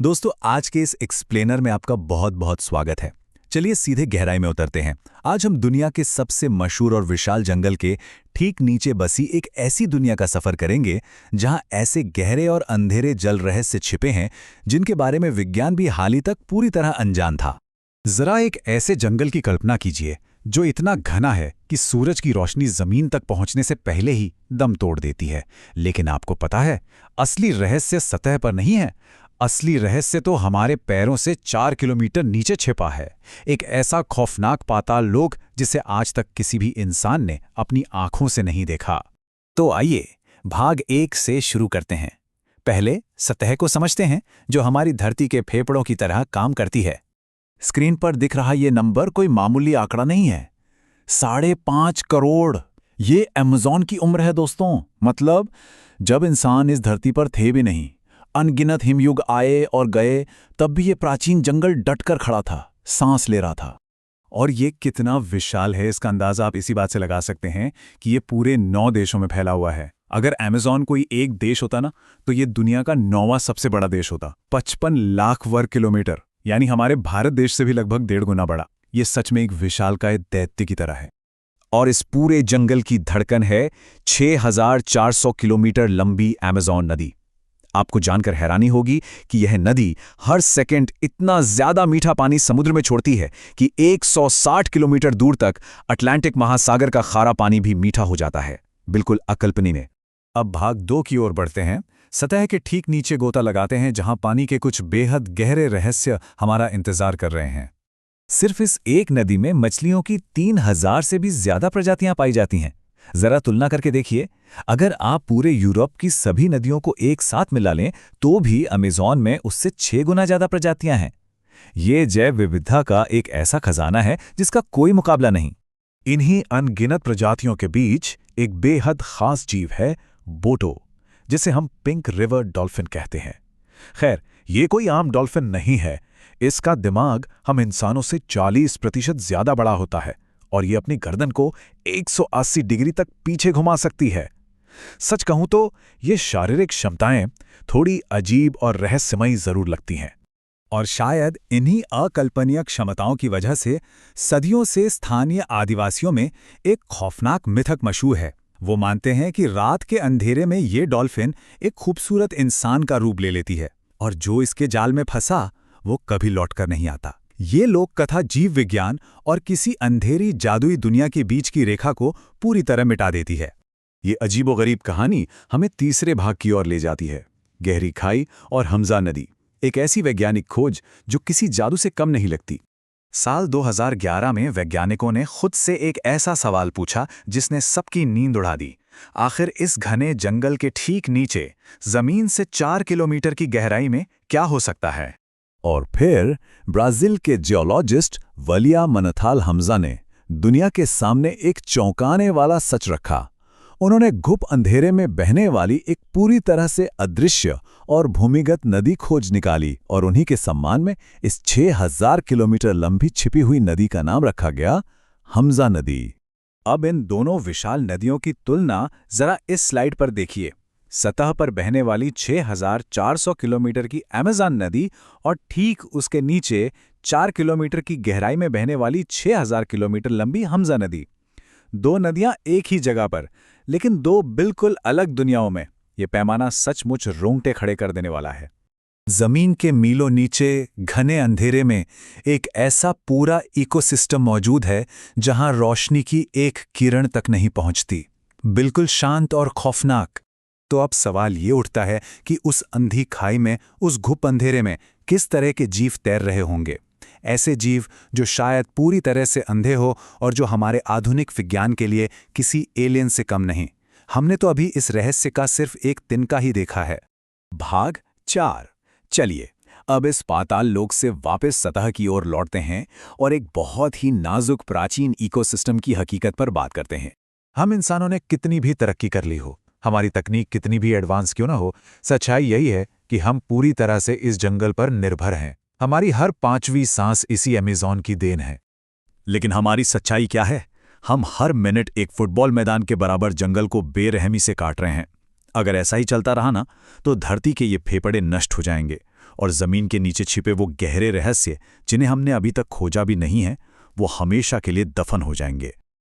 दोस्तों, आज के इस एक्सप्लेनर में आपका बहुत बहुत स्वागत है। चलिए सीधे गहराई में उतरते हैं। आज हम दुनिया के सबसे मशहूर और विशाल जंगल के ठीक नीचे बसी एक ऐसी दुनिया का सफर करेंगे जहां ऐसे गहरे और अंधेरे जल रहस्य छिपे हैं जिनके बारे में विज्ञान भी हाल ही तक पूरी तरह अनजान था। जरा एक ऐसे जंगल की कल्पना कीजिए जो इतना घना है कि सूरज की रोशनी जमीन तक पहुंचने से पहले ही दम तोड़ देती है। लेकिन आपको पता है, असली रहस्य सतह पर नहीं है। असली रहस्य तो हमारे पैरों से 4 किलोमीटर नीचे छिपा है। एक ऐसा खौफनाक पाताल लोक जिसे आज तक किसी भी इंसान ने अपनी आंखों से नहीं देखा। तो आइए भाग 1 से शुरू करते हैं। पहले सतह को समझते हैं, जो हमारी धरती के फेफड़ों की तरह काम करती है। स्क्रीन पर दिख रहा ये नंबर कोई मामूली आंकड़ा नहीं है। 5.5 करोड़। ये अमेज़न की उम्र है दोस्तों। मतलब जब इंसान इस धरती पर थे भी नहीं, अनगिनत हिमयुग आए और गए, तब भी ये प्राचीन जंगल डटकर खड़ा था, सांस ले रहा था। और ये कितना विशाल है, इसका अंदाजा आप इसी बात से लगा सकते हैं कि ये पूरे 9 देशों में फैला हुआ है। अगर अमेज़न कोई एक देश होता ना, तो ये दुनिया का 9वां सबसे बड़ा देश होता। 55 लाख वर्ग किलोमीटर, यानी हमारे भारत देश से भी लगभग 1.5 गुना बड़ा। ये सच में एक विशालकाय दैत्य की तरह है। और इस पूरे जंगल की धड़कन है 6,400 किलोमीटर लंबी अमेज़न नदी। आपको जानकर हैरानी होगी कि यह नदी हर सेकंड इतना ज्यादा मीठा पानी समुद्र में छोड़ती है कि 160 किलोमीटर दूर तक अटलांटिक महासागर का खारा पानी भी मीठा हो जाता है। बिल्कुल अकल्पनीय। अब भाग 2 की ओर बढ़ते हैं। सतह के ठीक नीचे गोता लगाते हैं, जहां पानी के कुछ बेहद गहरे रहस्य हमारा इंतजार कर रहे हैं। सिर्फ इस एक नदी में मछलियों की 3,000 से भी ज्यादा प्रजातियां पाई जाती हैं। जरा तुलना करके देखिए, अगर आप पूरे यूरोप की सभी नदियों को एक साथ मिला लें तो भी अमेज़न में उससे 6 गुना ज्यादा प्रजातियां हैं। ये जैव विविधता का एक ऐसा खजाना है जिसका कोई मुकाबला नहीं। इन्हीं अनगिनत प्रजातियों के बीच एक बेहद खास जीव है, बोटो, जिसे हम पिंक रिवर डॉल्फिन कहते हैं। खैर, ये कोई आम डॉल्फिन नहीं है। इसका दिमाग हम इंसानों से 40% ज्यादा बड़ा होता है और ये अपनी गर्दन को 180 डिग्री तक पीछे घुमा सकती है। सच कहूं तो ये शारीरिक क्षमताएं थोड़ी अजीब और रहस्यमयी जरूर लगती हैं। और शायद इन्हीं अकल्पनीय क्षमताओं की वजह से सदियों से स्थानीय आदिवासियों में एक खौफनाक मिथक मशहूर है। वो मानते हैं कि रात के अंधेरे में ये डॉल्फिन एक खूबसूरत इंसान का रूप ले लेती है और जो इसके जाल में फंसा वो कभी लौटकर नहीं आता। ये लोक कथा जीव विज्ञान और किसी अंधेरी जादुई दुनिया के बीच की रेखा को पूरी तरह मिटा देती है। ये अजीबोगरीब कहानी हमें तीसरे भाग की ओर ले जाती है। गहरी खाई और हमजा नदी, एक ऐसी वैज्ञानिक खोज जो किसी जादू से कम नहीं लगती। साल 2011 में वैज्ञानिकों ने खुद से एक ऐसा सवाल पूछा जिसने सबकी नींद उड़ा दी। आखिर इस घने जंगल के ठीक नीचे जमीन से 4 किलोमीटर की गहराई में क्या हो सकता है? और फिर ब्राजील के जियोलॉजिस्ट वलिया मनथाल हमजा ने दुनिया के सामने एक चौंकाने वाला सच रखा। उन्होंने घुप अंधेरे में बहने वाली एक पूरी तरह से अदृश्य और भूमिगत नदी खोज निकाली और उन्हीं के सम्मान में इस 6,000 किलोमीटर लंबी छिपी हुई नदी का नाम रखा गया, हमजा नदी। अब इन दोनों विशाल नदियों की तुलना जरा इस स्लाइड पर देखिए। सतह पर बहने वाली 6,400 किलोमीटर की अमेज़न नदी और ठीक उसके नीचे 4 किलोमीटर की गहराई में बहने वाली 6,000 किलोमीटर लंबी हमजा नदी। दो नदियां एक ही जगह पर, लेकिन दो बिल्कुल अलग दुनियाओं में। ये पैमाना सचमुच रोंगटे खड़े कर देने वाला है। जमीन के मीलों नीचे घने अंधेरे में एक ऐसा पूरा इकोसिस्टम मौजूद है जहां रोशनी की एक किरण तक नहीं पहुंचती। बिल्कुल शांत और खौफनाक। तो अब सवाल ये उठता है कि उस अंधी खाई में, उस घुप अंधेरे में किस तरह के जीव तैर रहे होंगे। ऐसे जीव जो शायद पूरी तरह से अंधे हो और जो हमारे आधुनिक विज्ञान के लिए किसी एलियन से कम नहीं। हमने तो अभी इस रहस्य का सिर्फ एक तिनका ही देखा है। भाग 4। चलिए अब इस पाताल लोक से वापस सतह की ओर लौटते हैं और एक बहुत ही नाजुक प्राचीन इकोसिस्टम की हकीकत पर बात करते हैं। हम इंसानों ने कितनी भी तरक्की कर ली हो, हमारी तकनीक कितनी भी एडवांस क्यों ना हो, सच्चाई यही है कि हम पूरी तरह से इस जंगल पर निर्भर हैं। हमारी हर 5वीं सांस इसी अमेज़न की देन है। लेकिन हमारी सच्चाई क्या है? हम हर मिनट एक फुटबॉल मैदान के बराबर जंगल को बेरहमी से काट रहे हैं। अगर ऐसा ही चलता रहा ना, तो धरती के ये फेफड़े नष्ट हो जाएंगे और ज़मीन के नीचे छिपे वो गहरे रहस्य जिन्हें हमने अभी तक खोजा भी नहीं है, वो हमेशा के लिए दफन हो जाएंगे।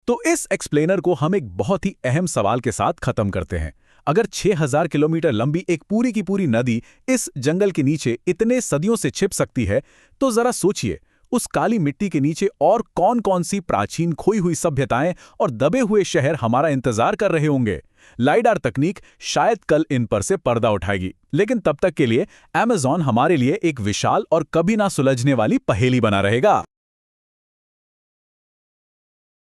तो इस एक्सप्लेनर को हम एक बहुत ही अहम सवाल के साथ खत्म करते हैं। अगर 6000 किलोमीटर लंबी एक पूरी की पूरी नदी इस जंगल के नीचे इतने सदियों से छिप सकती है, तो जरा सोचिए उस काली मिट्टी के नीचे और कौन-कौन सी प्राचीन खोई हुई सभ्यताएं और दबे हुए शहर हमारा इंतजार कर रहे होंगे। लाइडार तकनीक शायद कल इन पर से पर्दा उठाएगी, लेकिन तब तक के लिए अमेज़न हमारे लिए एक विशाल और कभी ना सुलझने वाली पहेली बना रहेगा।